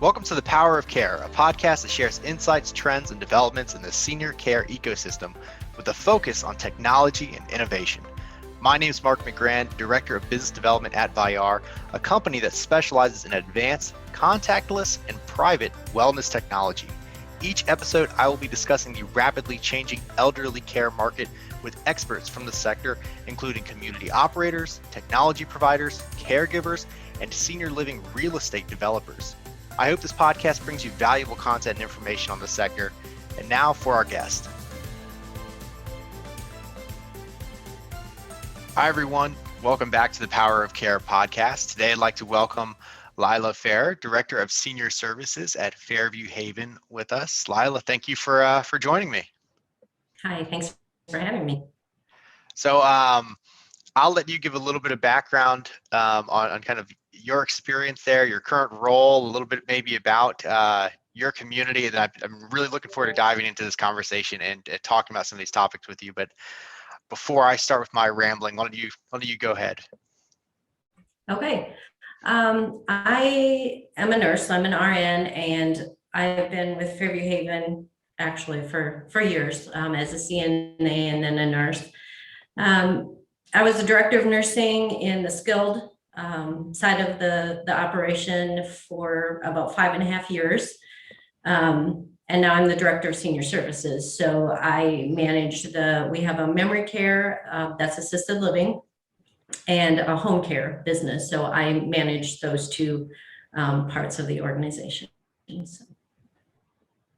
Welcome to The Power of Care, a podcast that shares insights, trends, and developments in the senior care ecosystem with a focus on technology and innovation. My name is Mark McGran, Director of Business Development at Vayyar, a company that specializes in advanced, contactless, and private wellness technology. Each episode, I will be discussing the rapidly changing elderly care market with experts from the sector, including community operators, technology providers, caregivers, and senior living real estate developers. I hope this podcast brings you valuable content and information on the sector. And now for our guest. Hi, everyone. Welcome back to the Power of Care podcast. Today, I'd like to welcome Lila Fehr, Director of Senior Services at Fairview Haven with us. Lila, thank you for joining me. Hi, thanks for having me. So I'll let you give a little bit of background on kind of your experience there, your current role, a little bit maybe about your community. And I'm really looking forward to diving into this conversation and talking about some of these topics with you. But before I start with my rambling, why don't you go ahead? Okay. I am a nurse. I'm an RN, and I've been with Fairview Haven actually for years as a CNA and then a nurse. I was the director of nursing in the skilled side of the operation for about 5.5 years. And now I'm the director of senior services. So I manage we have a memory care that's assisted living and a home care business. So I manage those two parts of the organization.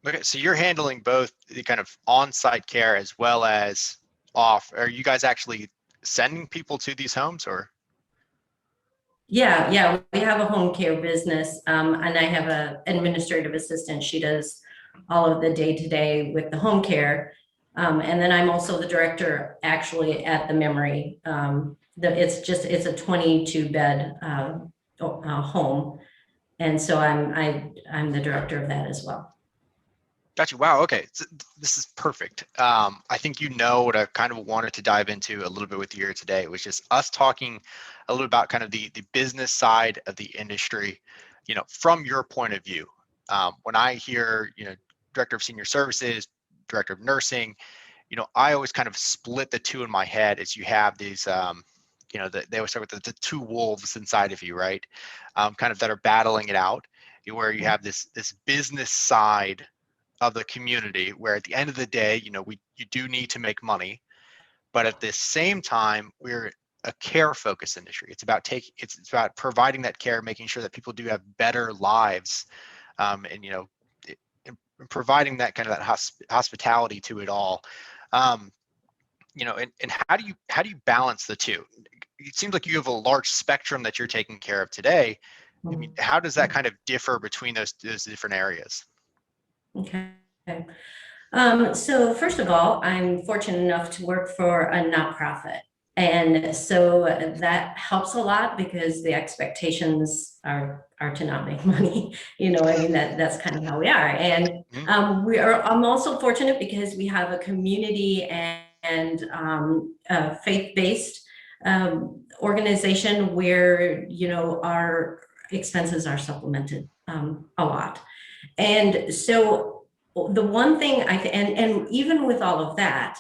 Okay, so you're handling both the kind of on-site care as well as off. Are you guys actually sending people to these homes, or? Yeah, we have a home care business, and I have an administrative assistant. She does all of the day-to-day with the home care, and then I'm also the director actually at the memory. It's a 22-bed home, and so I'm the director of that as well. Gotcha. Wow. Okay. So this is perfect. I think you know what I kind of wanted to dive into a little bit with you here today. It was just us talking a little about kind of the business side of the industry, from your point of view. When I hear, director of senior services, director of nursing, I always kind of split the two in my head as you have these, they always start with the two wolves inside of you, right? Kind of that are battling it out, where you have this business side of the community, where at the end of the day, you do need to make money, but at the same time, we're a care focused industry. It's about providing that care, making sure that people do have better lives, and providing that kind of that hospitality to it all. And how do you balance the two? It seems like you have a large spectrum that you're taking care of today. I mean, how does that kind of differ between those different areas? Okay. So first of all, I'm fortunate enough to work for a nonprofit. And so that helps a lot because the expectations are to not make money. That's kind of how we are. And I'm also fortunate because we have a community and a faith-based organization where, our expenses are supplemented a lot. And so the one thing and even with all of that,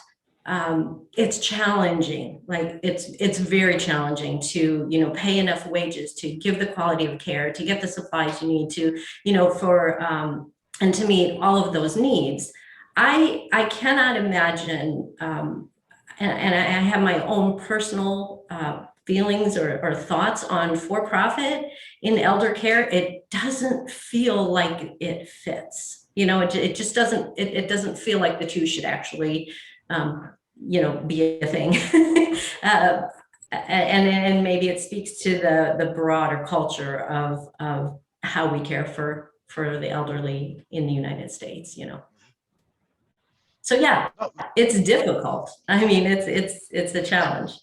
it's challenging. Like it's very challenging to, pay enough wages to give the quality of care, to get the supplies you need to, and to meet all of those needs. I cannot imagine, and I have my own personal feelings or thoughts on for-profit in elder care. It doesn't feel like it fits. It just doesn't. It doesn't feel like the two should actually, be a thing. And maybe it speaks to the broader culture of how we care for the elderly in the United States. So yeah, it's difficult. I mean, it's a challenge.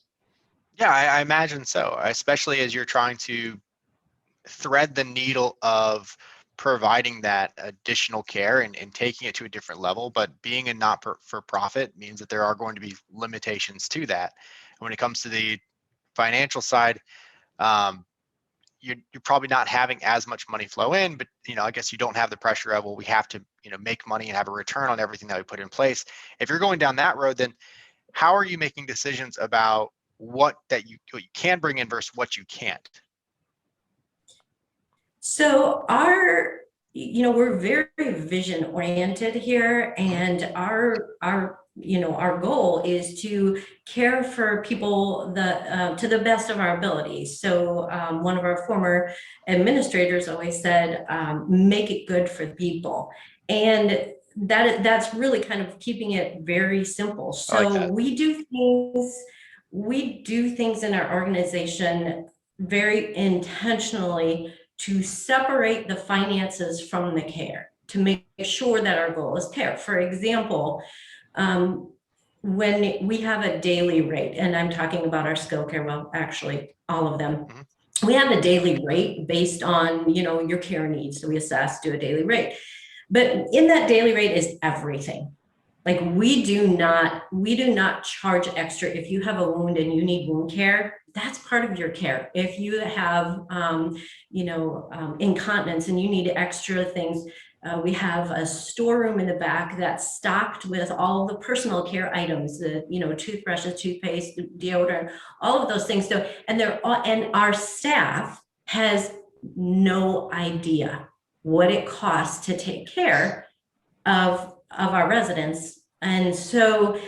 Yeah, I imagine so, especially as you're trying to thread the needle of providing that additional care and taking it to a different level. But being a not-for-profit means that there are going to be limitations to that. And when it comes to the financial side, you're probably not having as much money flow in, but I guess you don't have the pressure of, well, we have to make money and have a return on everything that we put in place. If you're going down that road, then how are you making decisions about what you can bring in versus what you can't? So we're very vision oriented here, and our goal is to care for people to the best of our abilities. So one of our former administrators always said, make it good for the people. And that's really kind of keeping it very simple. I like So that. we do things in our organization very intentionally to separate the finances from the care, to make sure that our goal is care. For example, when we have a daily rate, and I'm talking about our skill care, well, actually all of them, we have a daily rate based on, your care needs. So we assess, do a daily rate. But in that daily rate is everything. Like we do not charge extra. If you have a wound and you need wound care, that's part of your care. If you have, incontinence and you need extra things, we have a storeroom in the back that's stocked with all the personal care items, the, toothbrushes, toothpaste, deodorant, all of those things. So, and our staff has no idea what it costs to take care of our residents. And so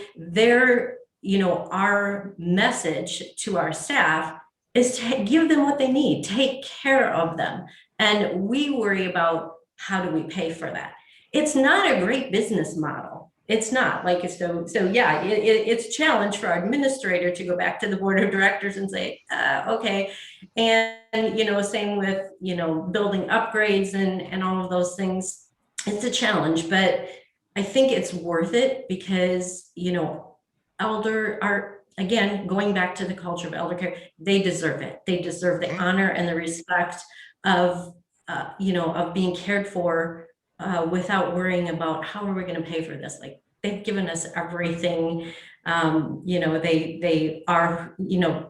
our message to our staff is to give them what they need, take care of them. And we worry about how do we pay for that. It's not a great business model. It's not like, so yeah, it's a challenge for our administrator to go back to the board of directors and say, okay. And, same with, building upgrades and all of those things. It's a challenge, but I think it's worth it because, again, going back to the culture of elder care, they deserve it. They deserve the honor and the respect of being cared for without worrying about how are we going to pay for this. Like they've given us everything. They are,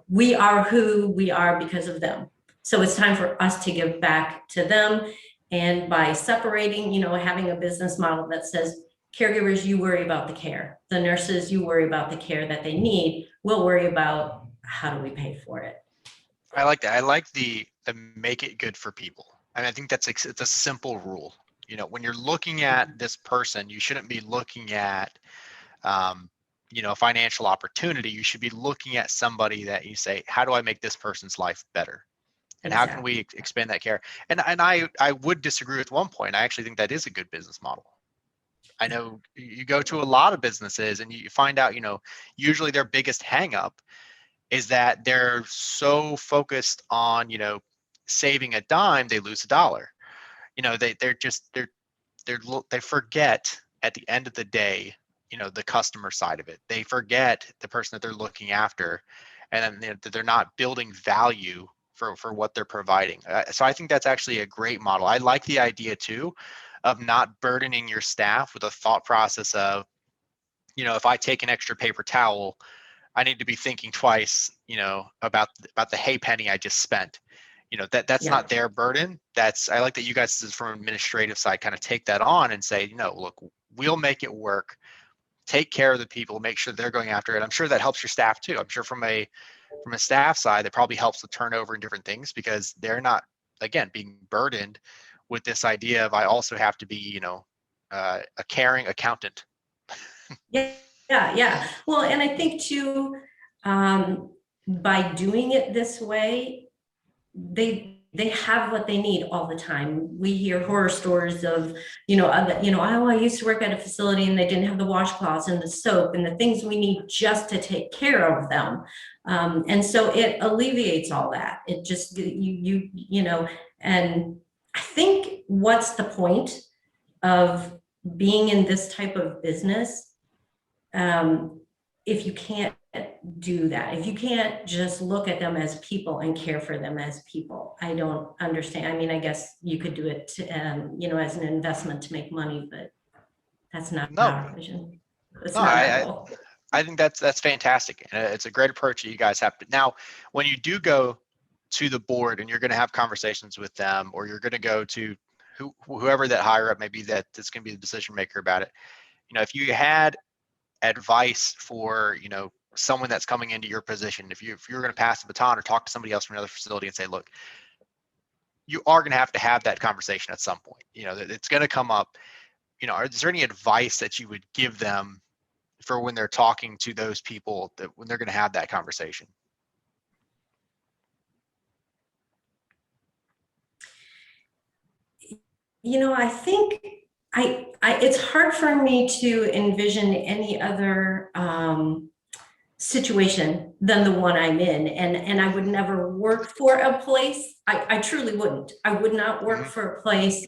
we are who we are because of them. So it's time for us to give back to them. And by separating, having a business model that says, caregivers, you worry about the care. The nurses, you worry about the care that they need. We'll worry about how do we pay for it. I like that. I like the make it good for people. And I think it's a simple rule. When you're looking at this person, you shouldn't be looking at, a financial opportunity. You should be looking at somebody that you say, how do I make this person's life better? And how can we expand that care? And I would disagree with one point. I actually think that is a good business model. I know you go to a lot of businesses and you find out, usually their biggest hang up is that they're so focused on, saving a dime, they lose a dollar. They forget at the end of the day, the customer side of it. They forget the person that they're looking after, and then they're not building value for what they're providing. So I think that's actually a great model. I like the idea too of not burdening your staff with a thought process of, if I take an extra paper towel, I need to be thinking twice, about the hay penny I just spent. That's not their burden. I like that you guys from administrative side kind of take that on and say, look, we'll make it work. Take care of the people, make sure they're going after it. I'm sure that helps your staff too. I'm sure from a staff side, that probably helps with turnover and different things because they're not, again, being burdened with this idea of I also have to be, a caring accountant. Yeah. Well, and I think too, by doing it this way, they have what they need all the time. We hear horror stories of, I used to work at a facility and they didn't have the washcloths and the soap and the things we need just to take care of them. And so it alleviates all that. It just, and I think what's the point of being in this type of business if you can't do that, if you can't just look at them as people and care for them as people? I don't understand. I mean, I guess you could do it, as an investment to make money, but that's not our vision. It's not our goal. I think that's fantastic. And it's a great approach that you guys have. But now, when you do go to the board and you're going to have conversations with them, or you're going to go to whoever that higher up may be that's going to be the decision maker about it. If you had advice for, someone that's coming into your position, if you're going to pass the baton or talk to somebody else from another facility and say, look, you are going to have that conversation at some point, it's going to come up, is there any advice that you would give them for when they're talking to those people, that when they're going to have that conversation? I think it's hard for me to envision any other situation than the one I'm in. And I would never work for a place. I truly wouldn't. I would not work for a place.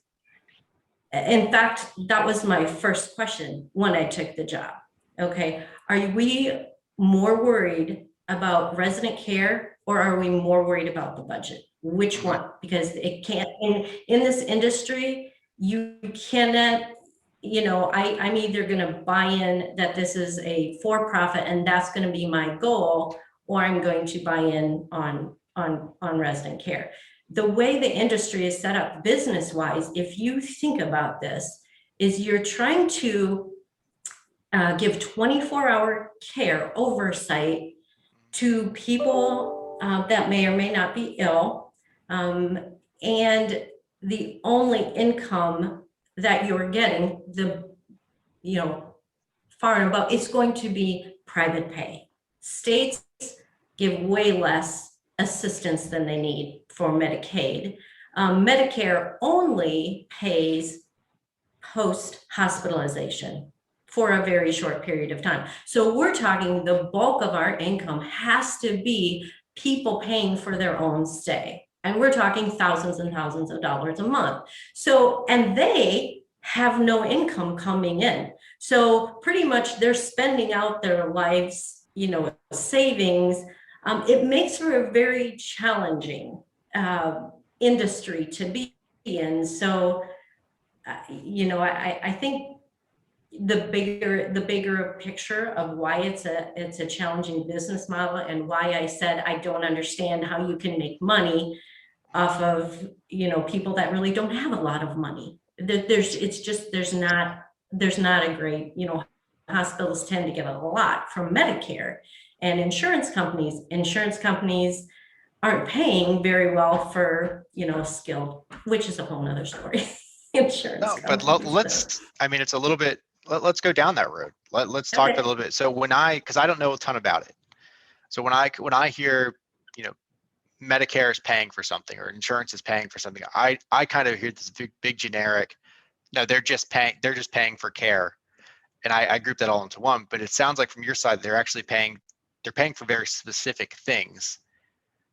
In fact, that was my first question when I took the job. Okay, are we more worried about resident care, or are we more worried about the budget? Which one? Because it can't, in this industry, you cannot, I'm either going to buy in that this is a for-profit and that's going to be my goal, or I'm going to buy in on resident care. The way the industry is set up business-wise, if you think about this, is you're trying to give 24-hour care oversight to people that may or may not be ill, and the only income that you're getting, far and above, it's going to be private pay. States give way less assistance than they need for Medicaid. Medicare only pays post-hospitalization for a very short period of time. So we're talking the bulk of our income has to be people paying for their own stay. And we're talking thousands and thousands of dollars a month. So, and they have no income coming in. So pretty much they're spending out their lives, savings. It makes for a very challenging industry to be in. So, I think the bigger picture of why it's a challenging business model, and why I said I don't understand how you can make money off of people that really don't have a lot of money. There's not a great, hospitals tend to get a lot from Medicare, and insurance companies aren't paying very well for skilled, which is a whole nother story. Insurance. No, but it's a little bit, let's go down that road. Let's talk a little bit. So because I don't know a ton about it. So when I hear, Medicare is paying for something or insurance is paying for something, I kind of hear this big generic, no, they're just paying for care. And I group that all into one, but it sounds like from your side, they're paying for very specific things.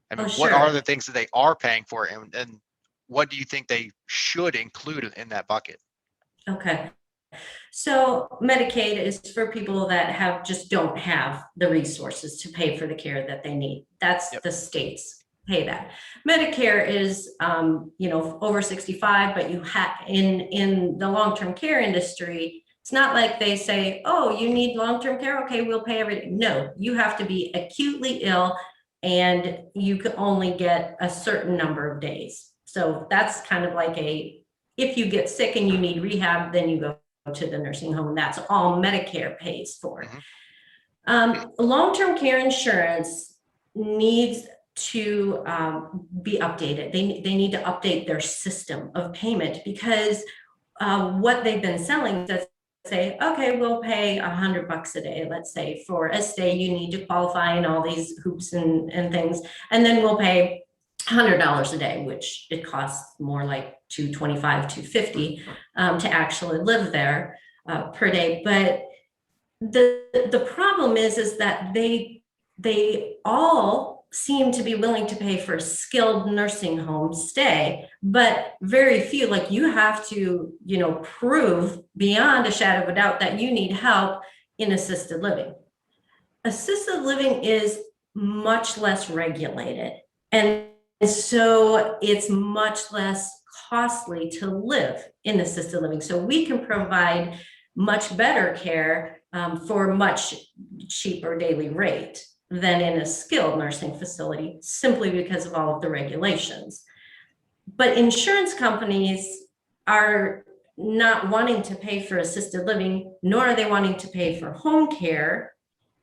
I mean, what are the things that they are paying for, and what do you think they should include in that bucket? Okay. So Medicaid is for people that just don't have the resources to pay for the care that they need. That's the states pay that. Medicare is, over 65, but you have in the long-term care industry, it's not like they say, oh, you need long-term care. Okay, we'll pay everything. No, you have to be acutely ill and you can only get a certain number of days. So that's kind of like if you get sick and you need rehab, then you go to the nursing home. That's all Medicare pays for. Long-term care insurance needs to be updated. They need to update their system of payment, because what they've been selling does say, okay, we'll pay $100 a day. Let's say for a stay, you need to qualify and all these hoops and things. And then we'll pay $100 a day, which it costs more like $225, $250 to actually live there per day. But the problem is that they all seem to be willing to pay for a skilled nursing home stay, but very few, like you have to, prove beyond a shadow of a doubt that you need help in assisted living. Assisted living is much less regulated. And so it's much less costly to live in assisted living. So we can provide much better care for much cheaper daily rate. than in a skilled nursing facility, simply because of all of the regulations. But insurance companies are not wanting to pay for assisted living, nor are they wanting to pay for home care.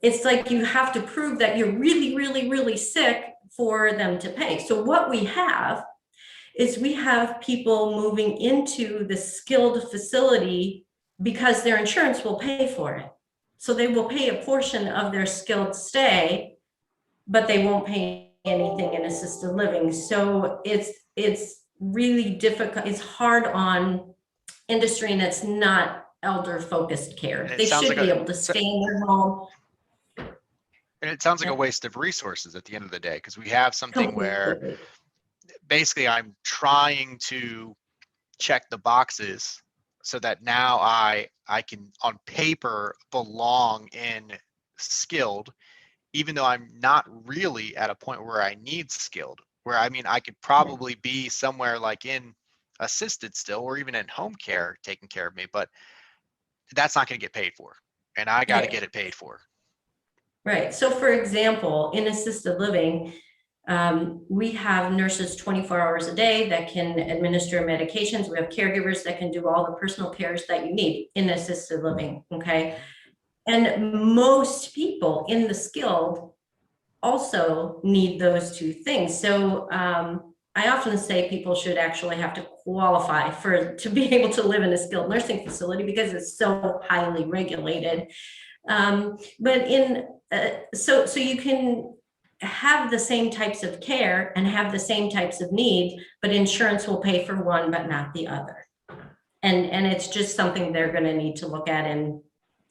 It's like you have to prove that you're really, really, really sick for them to pay. So what we have is we have people moving into the skilled facility because their insurance will pay for it. So they will pay a portion of their skilled stay, but they won't pay anything in assisted living. So it's really difficult. It's hard on industry, and it's not elder focused care. They should be able to stay in their home. And it sounds like a waste of resources at the end of the day, because we have something where basically I'm trying to check the boxes so that now I can on paper belong in skilled, even though I'm not really at a point where I need skilled, where I mean, I could probably be somewhere like in assisted still, or even in home care taking care of me, but that's not going to get paid for. And I got to get it paid for. Right. So for example, in assisted living, we have nurses 24 hours a day that can administer medications. We have caregivers that can do all the personal cares that you need in assisted living. Okay. And most people in the skilled also need those two things. So I often say people should actually have to qualify to be able to live in a skilled nursing facility because it's so highly regulated. So you can have the same types of care and have the same types of needs, but insurance will pay for one, but not the other. And it's just something they're going to need to look at in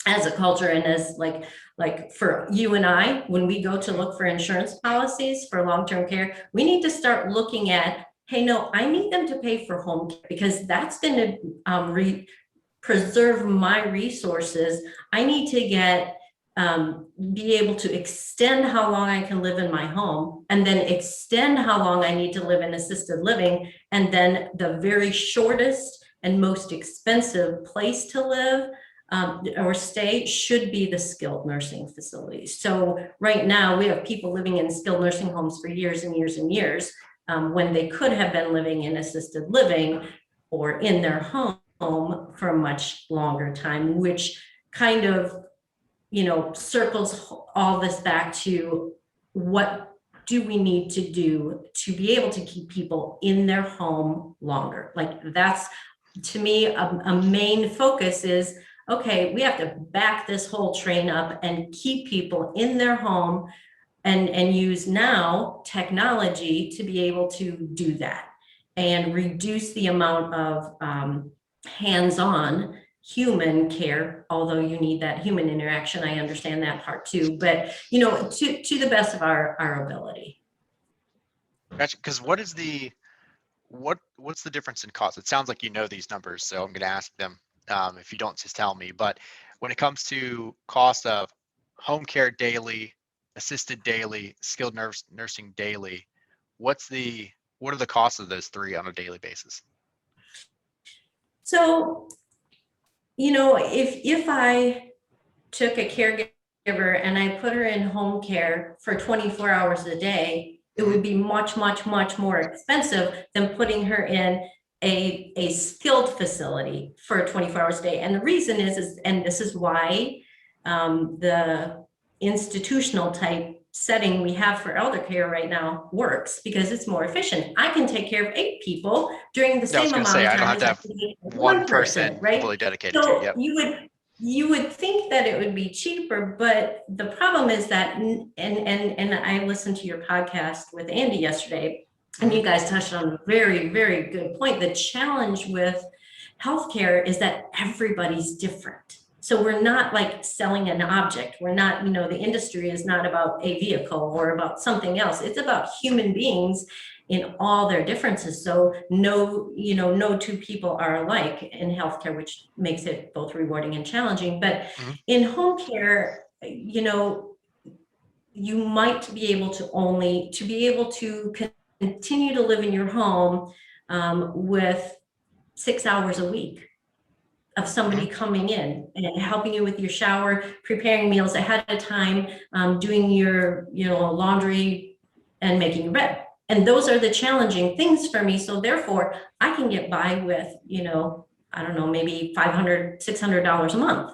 as a culture, and as like for you and I, when we go to look for insurance policies for long-term care, we need to start looking at, hey, no, I need them to pay for home care because that's going to preserve my resources. I need to be able to extend how long I can live in my home, and then extend how long I need to live in assisted living. And then the very shortest and most expensive place to live or stay should be the skilled nursing facilities. So right now we have people living in skilled nursing homes for years and years and years when they could have been living in assisted living or in their home for a much longer time, which kind of, circles all this back to what do we need to do to be able to keep people in their home longer? Like that's, to me, a main focus is, okay, we have to back this whole train up and keep people in their home and use now technology to be able to do that and reduce the amount of hands-on human care, although you need that human interaction. I understand that part too, but to the best of our ability. Gotcha. Because what's the difference in cost? It sounds like you know these numbers, so I'm going to ask them. If you don't, just tell me. But when it comes to cost of home care daily, assisted daily, skilled nursing daily, what are the costs of those three on a daily basis? So, if I took a caregiver and I put her in home care for 24 hours a day, it would be much, much, much more expensive than putting her in a skilled facility for 24 hours a day. And the reason is and this is why the institutional type setting we have for elder care right now works, because it's more efficient. I can take care of 8 people during the same amount of time. I don't have to have one person right? fully dedicated So to it. Yep. You would think that it would be cheaper, but the problem is that, and I listened to your podcast with Andy yesterday, and you guys touched on a very, very good point. The challenge with healthcare is that everybody's different. So we're not like selling an object. We're not, the industry is not about a vehicle or about something else. It's about human beings in all their differences. So no two people are alike in healthcare, which makes it both rewarding and challenging. But in home care, you might be able to continue to live in your home with 6 hours a week of somebody coming in and helping you with your shower, preparing meals ahead of time, doing your, laundry and making your bed. And those are the challenging things for me. So therefore I can get by with, I don't know, maybe $500, $600 a month.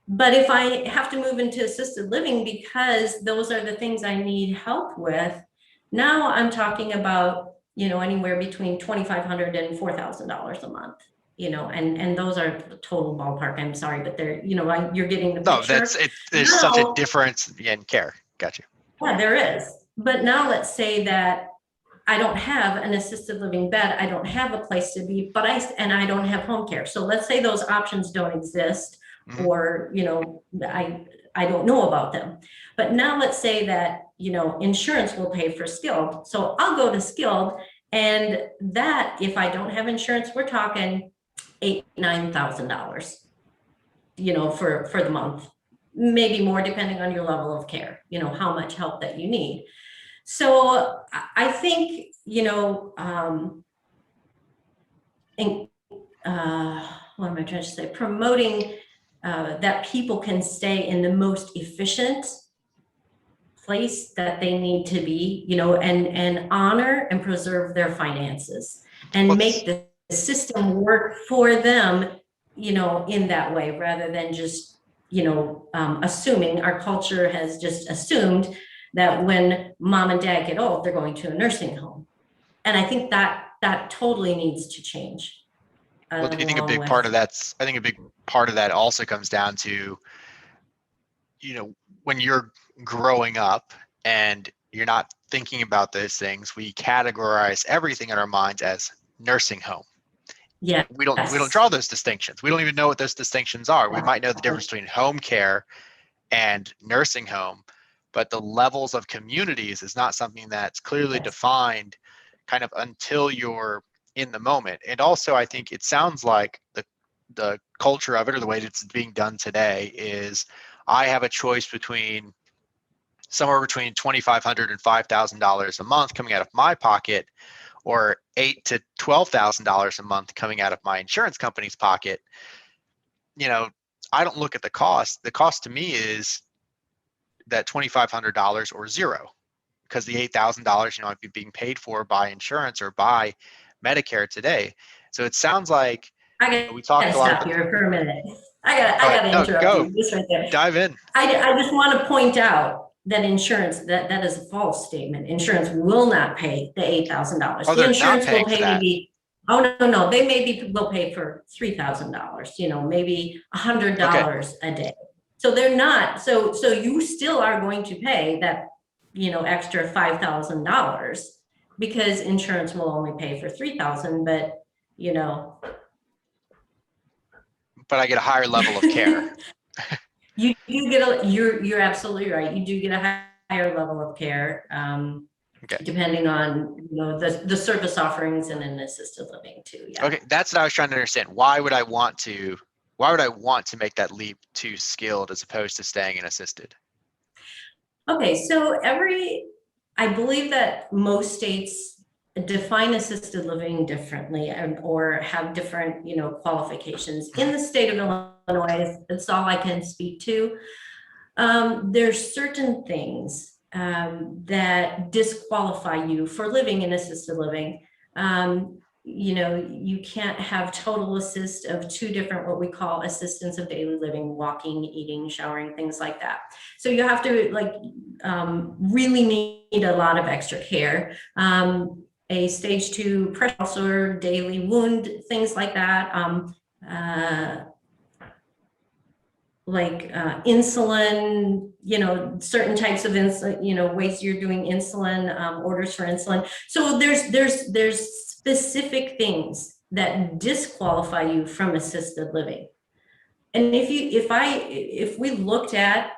But if I have to move into assisted living because those are the things I need help with, now I'm talking about, anywhere between $2,500 and $4,000 a month, and those are the total ballpark. I'm sorry, but they're, you're getting the No, picture. there's such a difference in care. Got you. Yeah, there is. But now let's say that I don't have an assisted living bed. I don't have a place to be, and I don't have home care. So let's say those options don't exist, or, I don't know about them. But now let's say that, insurance will pay for skilled. So I'll go to skilled, and that, if I don't have insurance, we're talking $8,000-$9,000, for the month, maybe more depending on your level of care, how much help that you need. So I think, what am I trying to say? Promoting that people can stay in the most efficient place that they need to be, and honor and preserve their finances and make the system work for them, in that way, rather than just, assuming. Our culture has just assumed that when mom and dad get old, they're going to a nursing home. And I think that totally needs to change. Well, do you think a big part of that also comes down to, when you're growing up and you're not thinking about those things, we categorize everything in our minds as nursing home. Yeah. We don't draw those distinctions. We don't even know what those distinctions are. We might know the difference between home care and nursing home, but the levels of communities is not something that's clearly defined kind of until you're in the moment. And also, I think it sounds like the culture of it, or the way that it's being done today, is I have a choice between somewhere between $2,500 and $5,000 a month coming out of my pocket, or $8,000 to $12,000 a month coming out of my insurance company's pocket. I don't look at the cost. The cost to me is that $2,500 or zero, because the $8,000, I'd be being paid for by insurance or by Medicare today. So it sounds like we talked a lot. Stop here for a minute. I gotta interrupt you just right there. Dive in. I just want to point out that insurance, that is a false statement. Insurance will not pay the $8,000. Oh, the insurance will pay maybe. Oh no, they will pay for $3,000. Maybe $100 a day. So they're not. So you still are going to pay that, extra $5,000, because insurance will only pay for $3,000. But But I get a higher level of care. You do get you're absolutely right. You do get a higher level of care, depending on the service offerings in an assisted living too. Yeah. Okay, that's what I was trying to understand. Why would I want to make that leap to skilled as opposed to staying in assisted? Okay, so I believe that most states define assisted living differently, or have different, qualifications. In the state of Illinois, that's all I can speak to. There's certain things that disqualify you for living in assisted living. You can't have total assist of two different, what we call assistance of daily living, walking, eating, showering, things like that. So you have to really need a lot of extra care. A stage 2 pressure ulcer, daily wound, things like that. Insulin, certain types of insulin, ways you're doing insulin, orders for insulin. So there's specific things that disqualify you from assisted living. And if we looked at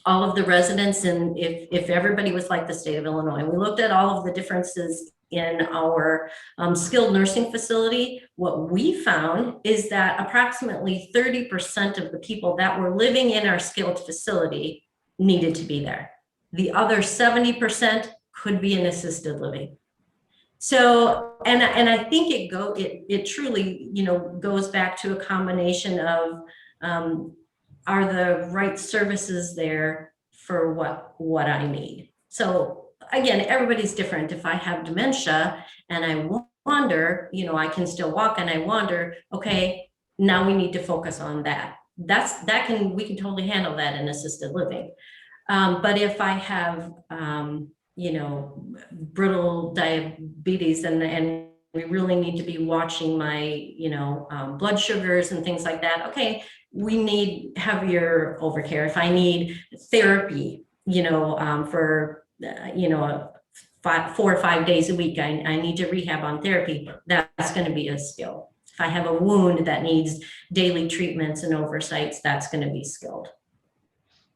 all of the residents, and if everybody was like the state of Illinois, we looked at all of the differences in our skilled nursing facility, what we found is that approximately 30% of the people that were living in our skilled facility needed to be there. The other 70% could be in assisted living. So, and I think it truly, goes back to a combination of, um, are the right services there for what I need? So again, everybody's different. If I have dementia and I wander, I can still walk and I wander, okay, now we need to focus on that. We can totally handle that in assisted living. But if I have, brittle diabetes and we really need to be watching my, blood sugars and things like that. Okay, we need heavier overcare. If I need therapy, for, 4 or 5 days a week, I need to rehab on therapy. That's going to be a skill. If I have a wound that needs daily treatments and oversights, that's going to be skilled.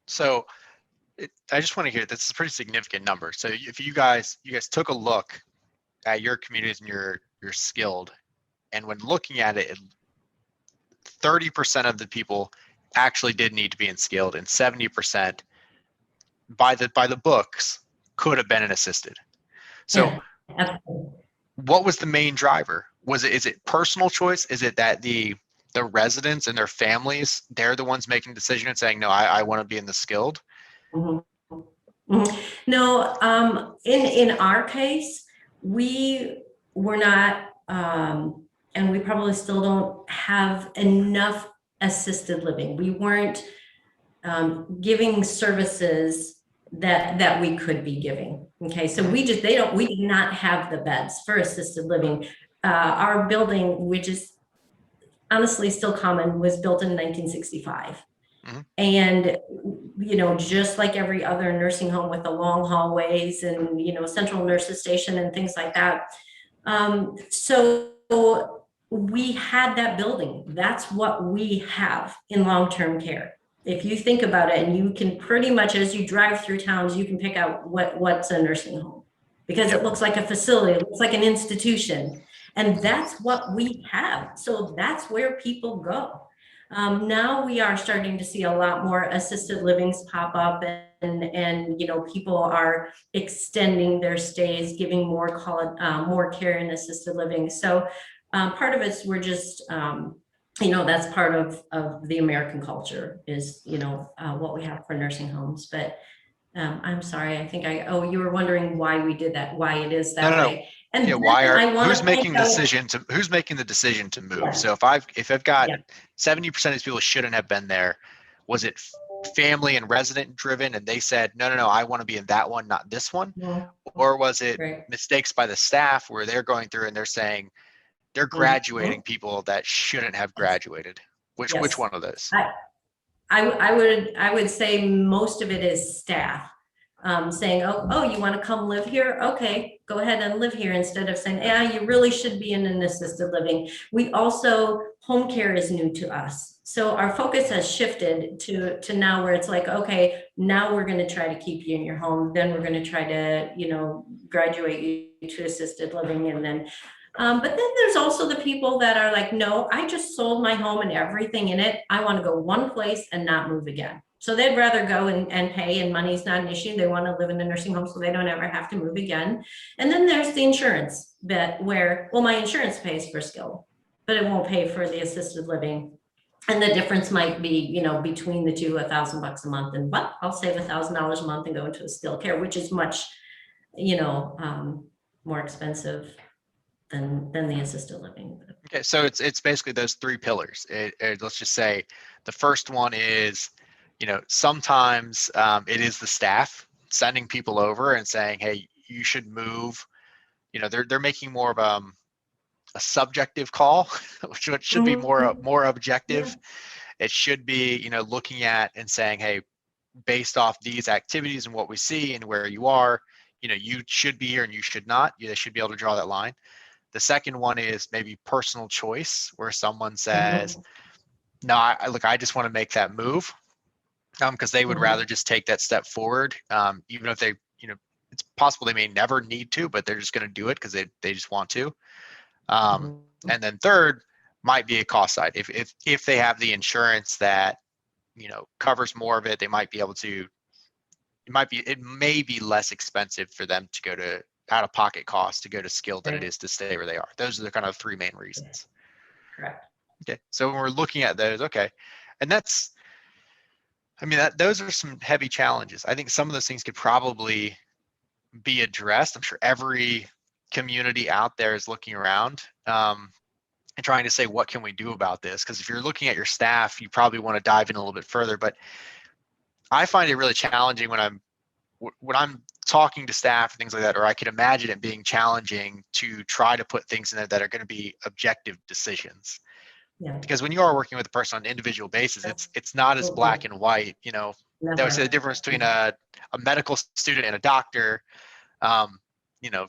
So I just want to hear, this is a pretty significant number. So if you guys took a look at your communities and you're skilled, and when looking at it, 30% of the people actually did need to be in skilled, and 70% by the books could have been an assisted. So Yeah, absolutely. what was the main driver? Is it personal choice? Is it that the residents and their families, they're the ones making the decision and saying, no, I want to be in the skilled? Mhm. Mhm. No, in our case, we were not, and we probably still don't have enough assisted living. We weren't giving services that we could be giving. Okay, so we did not have the beds for assisted living. Our building, which is honestly still common, was built in 1965. Mm-hmm. And, just like every other nursing home with the long hallways and, central nurses station and things like that. So we had that building. That's what we have in long-term care. If you think about it, and you can pretty much, as you drive through towns, you can pick out what's a nursing home, because it looks like a facility, it looks like an institution. And that's what we have. So that's where people go. Now we are starting to see a lot more assisted livings pop up, and people are extending their stays, giving more more care in assisted living. So part of it's, we're just that's part of the American culture is what we have for nursing homes. But I'm sorry, I think you were wondering why we did that, why it is that No. way. And Yeah, who's making the decision to move? Yeah. So if I've got Yeah. 70% of these people shouldn't have been there, was it family and resident driven and they said, no, I want to be in that one, not this one? Or was it Right. mistakes by the staff where they're going through and they're saying they're graduating people that shouldn't have graduated? Which Yes. one of those? I would say most of it is staff saying, oh, you want to come live here? Okay, go ahead and live here, instead of saying, yeah, you really should be in an assisted living. We also, home care is new to us. So our focus has shifted to now where it's like, okay, now we're going to try to keep you in your home. Then we're going to try to, graduate you to assisted living. And then but then there's also the people that are like, no, I just sold my home and everything in it. I want to go one place and not move again. So they'd rather go and pay, and money's not an issue. They want to live in a nursing home so they don't ever have to move again. And then there's the insurance bit where, well, my insurance pays for skill, but it won't pay for the assisted living. And the difference might be, between the two, $1,000 a month. And but I'll save $1,000 a month and go into a skilled care, which is much, more expensive than the assisted living. Okay, so it's basically those three pillars. Let's just say the first one is, sometimes it is the staff sending people over and saying, hey, you should move. They're making more of a subjective call, which should be more objective. It should be, looking at and saying, hey, based off these activities and what we see and where you are, you should be here and you should not. They should be able to draw that line. The second one is maybe personal choice, where someone says, no, I just want to make that move, because they would rather just take that step forward, even if they, it's possible they may never need to, but they're just going to do it because they just want to. And then third might be a cost side. If they have the insurance that, covers more of it, they might be able to, it may be less expensive for them to go to out-of-pocket cost to go to skilled than it Right. is to stay where they are. Those are the kind of three main reasons. Correct. Okay, so when we're looking at those, okay, and that's, I mean, those are some heavy challenges. I think some of those things could probably be addressed. I'm sure every community out there is looking around and trying to say, what can we do about this? Because if you're looking at your staff, you probably want to dive in a little bit further. But I find it really challenging when I'm talking to staff and things like that, or I can imagine it being challenging to try to put things in there that are going to be objective decisions. Yeah. Because when you are working with a person on an individual basis, it's not as black and white. You know, that would say the difference between a medical student and a doctor. You know,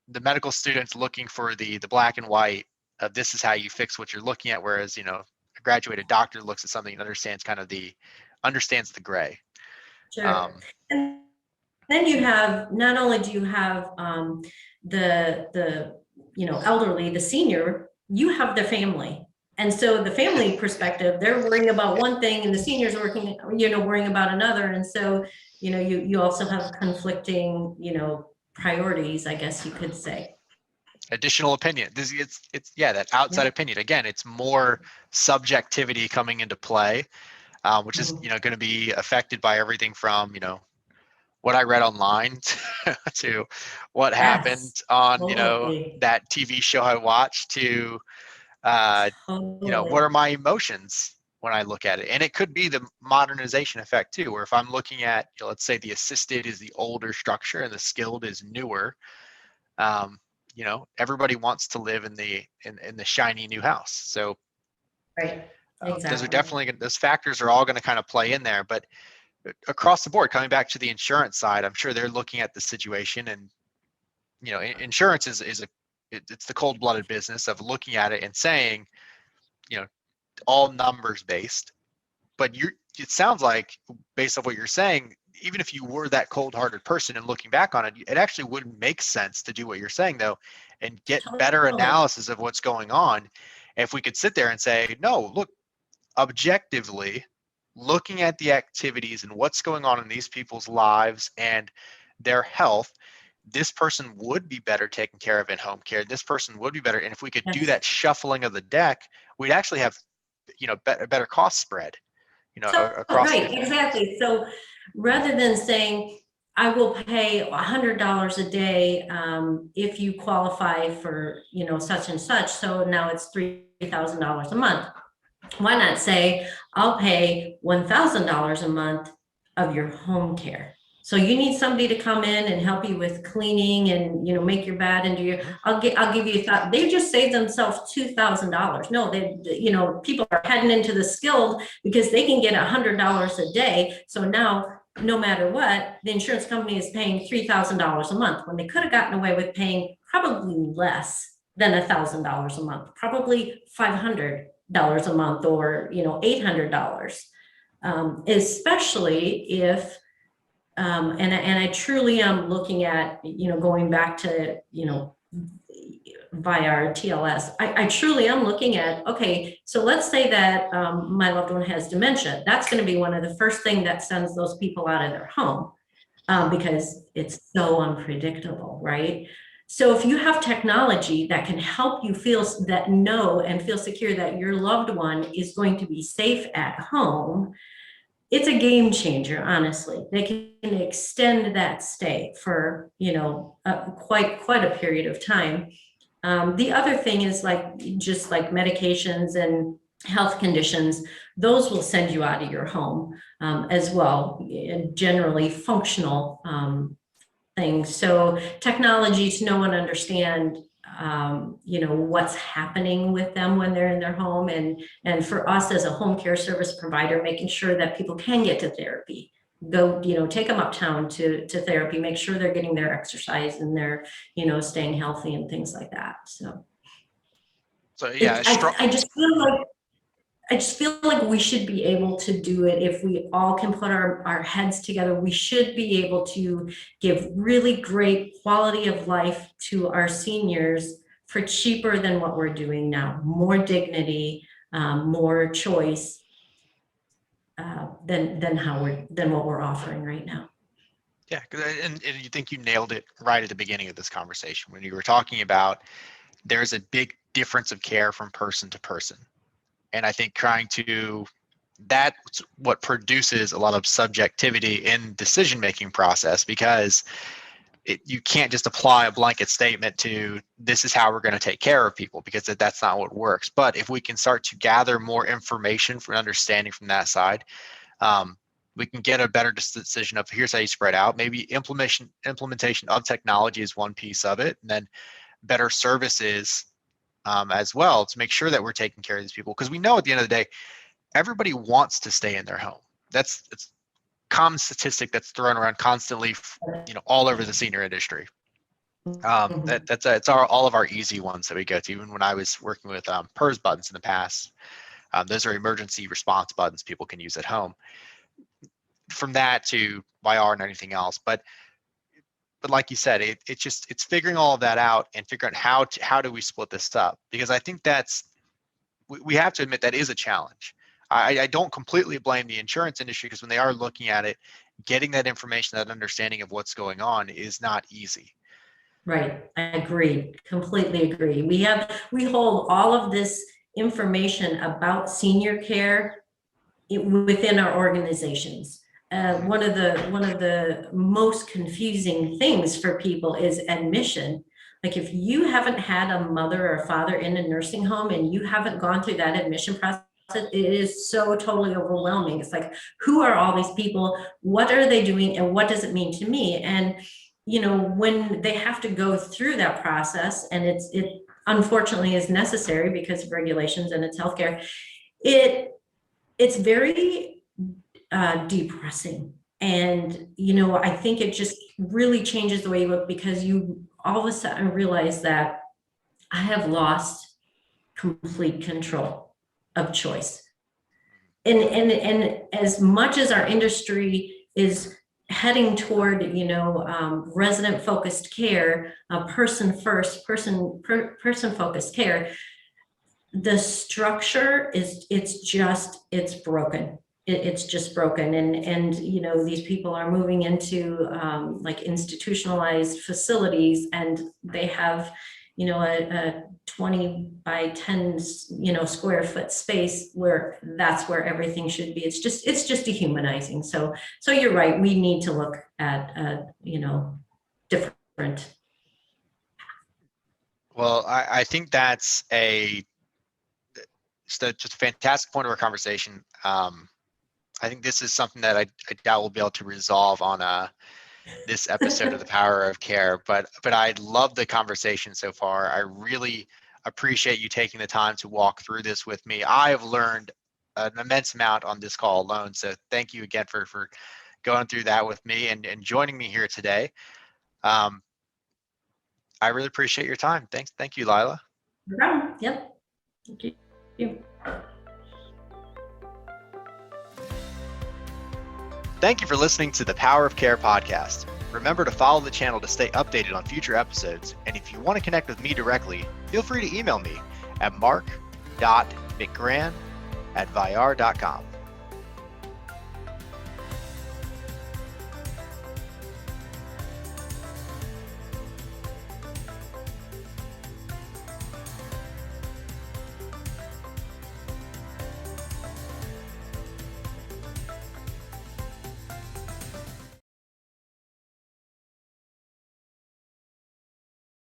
the medical student's looking for the black and white of this is how you fix what you're looking at, whereas, you know, a graduated doctor looks at something and understands the gray. Sure. And then you have, not only do you have the elderly, the senior, you have the family. And so the family perspective, they're worrying about one thing and the seniors working, worrying about another. And so, you also have conflicting, priorities, I guess you could say. Additional opinion. It's that outside opinion. Again, it's more subjectivity coming into play, which is, going to be affected by everything from, what I read online to what happened on, totally. that TV show I watched to, what are my emotions when I look at it? And it could be the modernization effect too, where if I'm looking at, let's say the assisted is the older structure and the skilled is newer, everybody wants to live in the shiny new house. So right, exactly. Those are definitely, those factors are all going to kind of play in there. But across the board, coming back to the insurance side, I'm sure they're looking at the situation, and insurance it's the cold-blooded business of looking at it and saying, all numbers based. But it sounds like, based on what you're saying, even if you were that cold-hearted person and looking back on it, it actually wouldn't make sense to do what you're saying though, and get better analysis of what's going on. If we could sit there and say, no, look, objectively, looking at the activities and what's going on in these people's lives and their health, this person would be better taken care of in home care. This person would be better. And if we could do that shuffling of the deck, we'd actually have, better cost spread, across. Right, exactly. So rather than saying, I will pay $100 a day if you qualify for, such and such, so now it's $3,000 a month. Why not say, I'll pay $1,000 a month of your home care? So you need somebody to come in and help you with cleaning and, make your bed and do your, I'll give you a thought. They just saved themselves $2,000. No, people are heading into the skilled because they can get $100 a day. So now, no matter what, the insurance company is paying $3,000 a month when they could have gotten away with paying probably less than $1,000 a month, probably $500 a month, or $800, especially if and I truly am looking at going back to Vayyar TLS. I truly am looking at, okay, so let's say that my loved one has dementia. That's going to be one of the first things that sends those people out of their home because it's so unpredictable, right? So if you have technology that can help you feel secure that your loved one is going to be safe at home, it's a game changer, honestly. They can extend that stay for, quite a period of time. The other thing is just like medications and health conditions, those will send you out of your home as well, generally functional things. So technology to know and understand, what's happening with them when they're in their home, and for us as a home care service provider, making sure that people can get to therapy, go, take them uptown to therapy, make sure they're getting their exercise and they're, staying healthy and things like that. So Yeah, I just feel like we should be able to do it if we all can put our heads together. We should be able to give really great quality of life to our seniors for cheaper than what we're doing now. More dignity, more choice than what we're offering right now. Yeah, and you think you nailed it right at the beginning of this conversation when you were talking about there's a big difference of care from person to person. And I think trying to that's what produces a lot of subjectivity in decision making process, because you can't just apply a blanket statement to this is how we're going to take care of people, because that's not what works. But if we can start to gather more information for understanding from that side, um, we can get a better decision of here's how you spread out. Maybe implementation of technology is one piece of it, and then better services as well to make sure that we're taking care of these people, because we know at the end of the day everybody wants to stay in their home. It's common statistic that's thrown around constantly, all over the senior industry. Mhm. It's all of our easy ones that we go to. Even when I was working with PERS buttons in the past, those are emergency response buttons people can use at home. From that to Vayyar and anything else, but like you said, it's figuring all of that out and figuring out how do we split this up, because I think we have to admit that is a challenge. I don't completely blame the insurance industry, because when they are looking at it, getting that information, that understanding of what's going on is not easy. Right, I agree, completely agree. We hold all of this information about senior care within our organizations. One of the most confusing things for people is admission. Like, if you haven't had a mother or father in a nursing home and you haven't gone through that admission process, it is so totally overwhelming. It's like, who are all these people? What are they doing? And what does it mean to me? And, when they have to go through that process, and it unfortunately is necessary because of regulations and it's healthcare, it's very depressing. And, I think it just really changes the way you look, because you all of a sudden realize that I have lost complete control of choice. And as much as our industry is heading toward, resident focused care, person first, person focused care, the structure it's broken. It's just broken. And these people are moving into like institutionalized facilities, and they have a 20 by 10 square foot space where that's where everything should be. It's just dehumanizing. So you're right, we need to look at different. Well, I think that's just a fantastic point of our conversation. I think this is something that I doubt we'll be able to resolve on this episode of The Power of Care, but I love the conversation so far. I really appreciate you taking the time to walk through this with me. I have learned an immense amount on this call alone, so thank you again for going through that with me and joining me here today. I really appreciate your time. Thank you, Lila. No problem. Yep. Thank you. Thank you for listening to the Power of Care podcast. Remember to follow the channel to stay updated on future episodes. And if you want to connect with me directly, feel free to email me at mark.mcgran@vayyar.com.